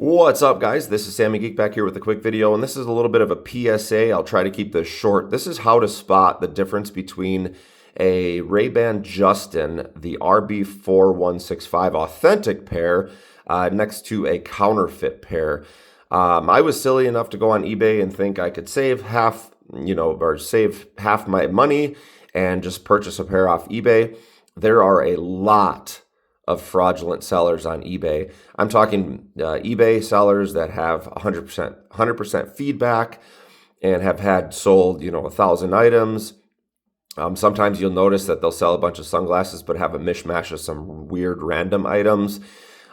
What's up, guys? This is Sammy Geek back here with a quick video, and this is a little bit of a PSA. I'll try to keep this short. This is how to spot the difference between a Ray-Ban Justin, the RB4160 authentic pair, next to a counterfeit pair. I was silly enough to go on eBay and think I could save half, or save half my money and just purchase a pair off eBay. There are a lot of fraudulent sellers on eBay. I'm talking eBay sellers that have 100% feedback and have had sold, 1,000 items. Sometimes you'll notice that they'll sell a bunch of sunglasses but have a mishmash of some weird random items.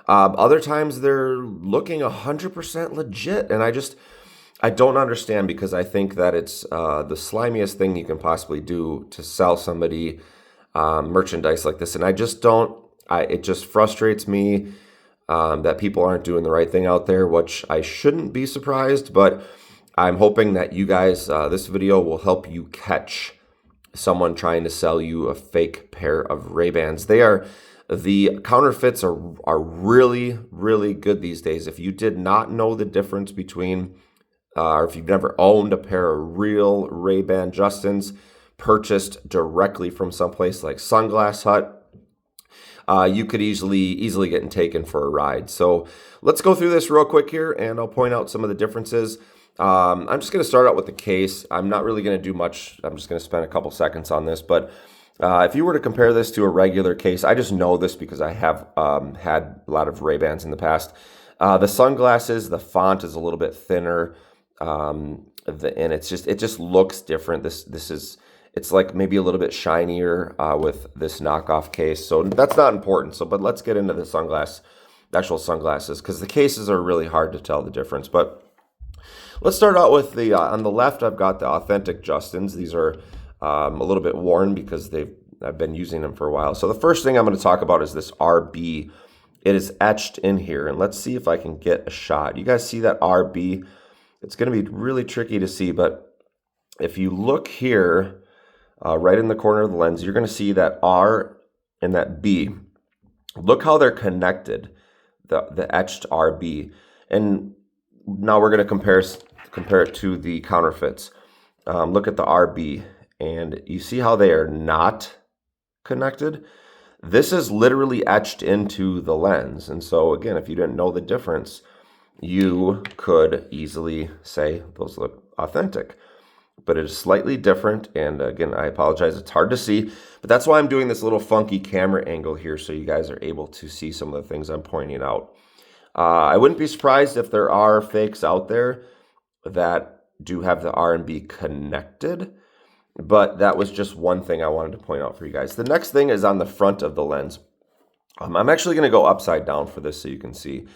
Other times they're looking 100% legit, and I don't understand, because I think that it's the slimiest thing you can possibly do to sell somebody merchandise like this, and I just don't. It just frustrates me that people aren't doing the right thing out there, which I shouldn't be surprised, but I'm hoping that you guys, this video will help you catch someone trying to sell you a fake pair of Ray-Bans. The counterfeits are really, really good these days. If you did not know the difference between, or if you've never owned a pair of real Ray-Ban Justins purchased directly from someplace like Sunglass Hut, you could easily get taken for a ride. So let's go through this real quick here, and I'll point out some of the differences. I'm just going to start out with the case. I'm not really going to do much. I'm just going to spend a couple seconds on this. But if you were to compare this to a regular case, I just know this because I have had a lot of Ray-Bans in the past. The sunglasses, the font is a little bit thinner, and it just looks different. It's like maybe a little bit shinier with this knockoff case. So that's not important. But let's get into the actual sunglasses, because the cases are really hard to tell the difference. But let's start out with on the left, I've got the authentic Justins. These are a little bit worn because I've been using them for a while. So the first thing I'm going to talk about is this RB. It is etched in here, and let's see if I can get a shot. You guys see that RB? It's going to be really tricky to see, but if you look here, right in the corner of the lens, you're going to see that R and that B. Look how they're connected, the etched RB. And now we're going to compare it to the counterfeits. Look at the RB, and you see how they are not connected? This is literally etched into the lens. And so again, if you didn't know the difference, you could easily say those look authentic. But it is slightly different, and again, I apologize, it's hard to see, but that's why I'm doing this little funky camera angle here, so you guys are able to see some of the things I'm pointing out. I wouldn't be surprised if there are fakes out there that do have the R and B connected, but that was just one thing I wanted to point out for you guys. The next thing is on the front of the lens. I'm actually going to go upside down for this so you can see.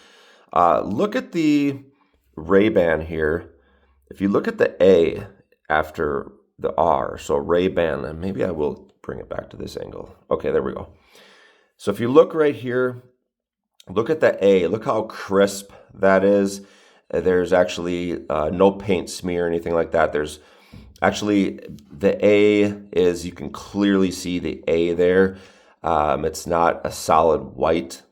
Look at the Ray-Ban here. If you look at the A after the R, so Ray-Ban, and maybe I will bring it back to this angle. Okay, there we go. So if you look right here, look at the A. Look how crisp that is. There's actually no paint smear or anything like that. There's actually, the A is, you can clearly see the A there. It's not a solid white.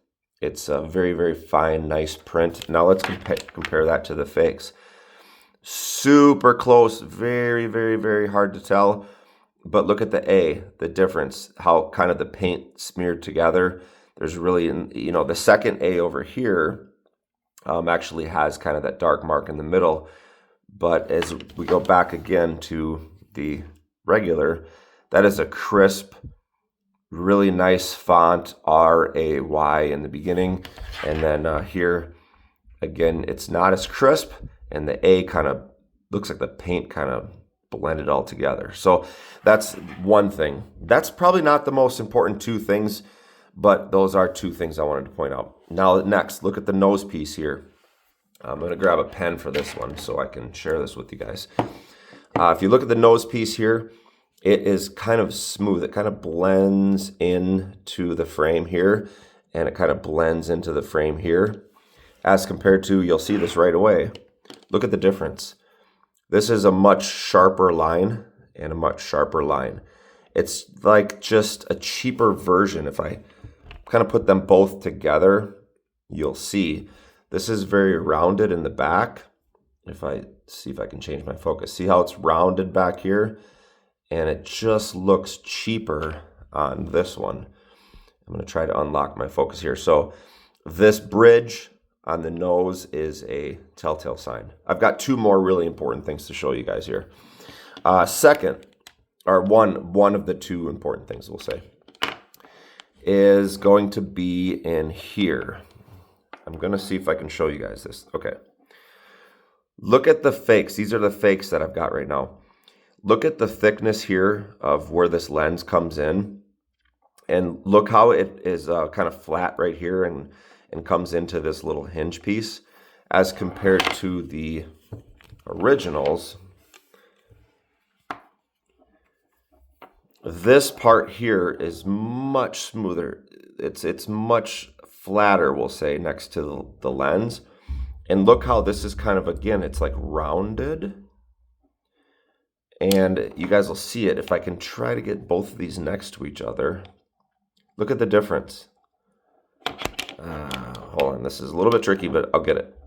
It's a very, very fine, nice print. Now let's compare that to the fakes. Super close, very, very, very hard to tell. But look at the A, the difference, how kind of the paint smeared together. There's really, the second A over here actually has kind of that dark mark in the middle. But as we go back again to the regular, that is a crisp, really nice font, R-A-Y in the beginning. And then here, again, it's not as crisp. And the A kind of looks like the paint kind of blended all together. So that's one thing. That's probably not the most important two things, but those are two things I wanted to point out. Now next, look at the nose piece here. I'm going to grab a pen for this one so I can share this with you guys. If you look at the nose piece here, it is kind of smooth. It kind of blends into the frame here, and it kind of blends into the frame here. As compared to, you'll see this right away. Look at the difference. This is a much sharper line and a much sharper line. It's like just a cheaper version. If I kind of put them both together, you'll see This is very rounded in the back. If I see if I can change my focus, see how it's rounded back here? And it just looks cheaper on this one. I'm going to try to unlock my focus here. So this bridge on the nose is a telltale sign. I've got two more really important things to show you guys here. Second, or one of the two important things we'll say, is going to be in here. I'm going to see if I can show you guys this. Okay. Look at the fakes. These are the fakes that I've got right now. Look at the thickness here of where this lens comes in. And look how it is kind of flat right here and comes into this little hinge piece as compared to the originals. This part here is much smoother. It's much flatter, we'll say, next to the lens. And look how this is kind of, again, it's like rounded. And you guys will see it. If I can try to get both of these next to each other, look at the difference. Hold on, this is a little bit tricky, but I'll get it.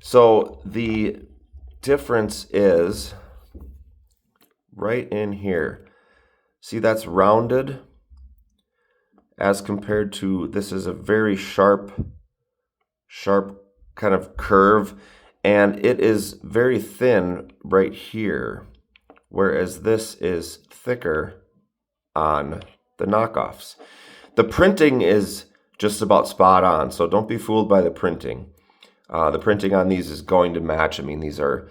So the difference is right in here. See, that's rounded as compared to, this is a very sharp kind of curve, and it is very thin right here, whereas this is thicker on the knockoffs. The printing is just about spot on, so don't be fooled by the printing. The printing on these is going to match. I mean, these are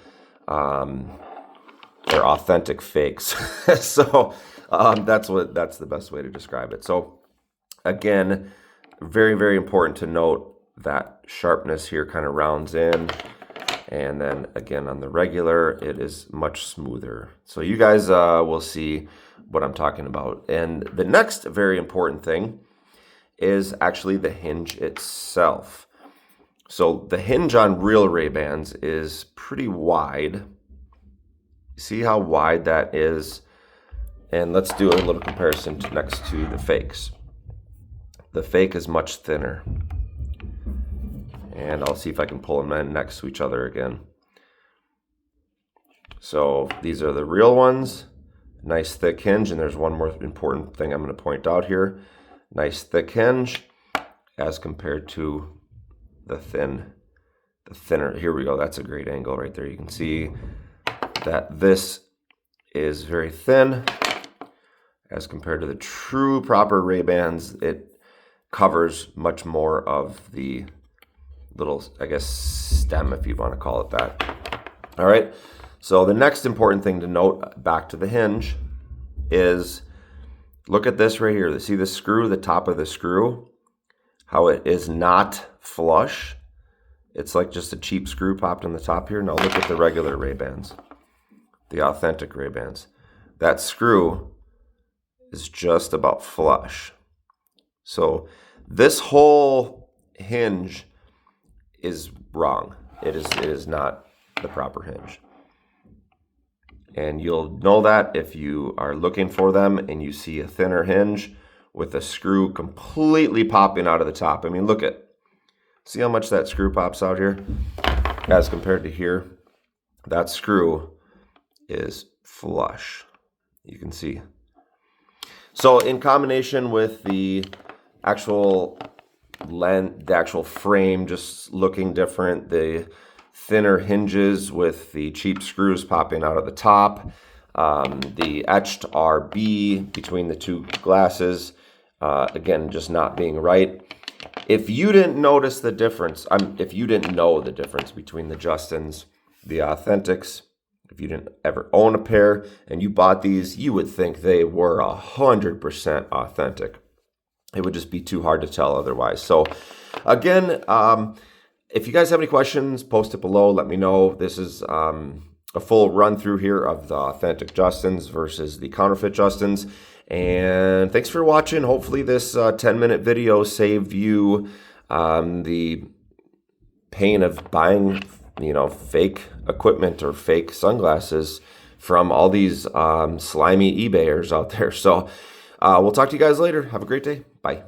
they're authentic fakes. So that's the best way to describe it. So again, very, very important to note that sharpness here kind of rounds in, and then again on the regular it is much smoother. So you guys will see what I'm talking about. And the next very important thing is actually the hinge itself. So the hinge on real Ray-Bans is pretty wide. See how wide that is? And let's do a little comparison next to the fakes. The fake is much thinner. And I'll see if I can pull them in next to each other again. So these are the real ones. Nice thick hinge. And there's one more important thing I'm going to point out here. Nice thick hinge as compared to the thinner. Here we go. That's a great angle right there. You can see that this is very thin as compared to the true proper Ray-Bans. It covers much more of the little, I guess, stem, if you want to call it that. All right. So the next important thing to note, back to the hinge, is look at this right here. See the screw, the top of the screw, how it is not flush. It's like just a cheap screw popped in the top here. Now look at the regular Ray-Bans, the authentic Ray-Bans. That screw is just about flush. So this whole hinge is wrong. It is not the proper hinge. And you'll know that if you are looking for them and you see a thinner hinge with a screw completely popping out of the top. I mean, look at, see how much that screw pops out here as compared to here? That screw is flush. You can see. So in combination with the actual lens, the actual frame just looking different, the thinner hinges with the cheap screws popping out of the top, the etched RB between the two glasses, again, just not being right. If you didn't notice the difference, if you didn't know the difference between the Justins, the Authentics, if you didn't ever own a pair and you bought these, you would think they were 100% authentic. It would just be too hard to tell otherwise. So again, if you guys have any questions, post it below. Let me know. This is a full run through here of the authentic Justins versus the counterfeit Justins. And thanks for watching. Hopefully this 10-minute video saved you the pain of buying, fake equipment or fake sunglasses from all these slimy eBayers out there. So we'll talk to you guys later. Have a great day. Bye.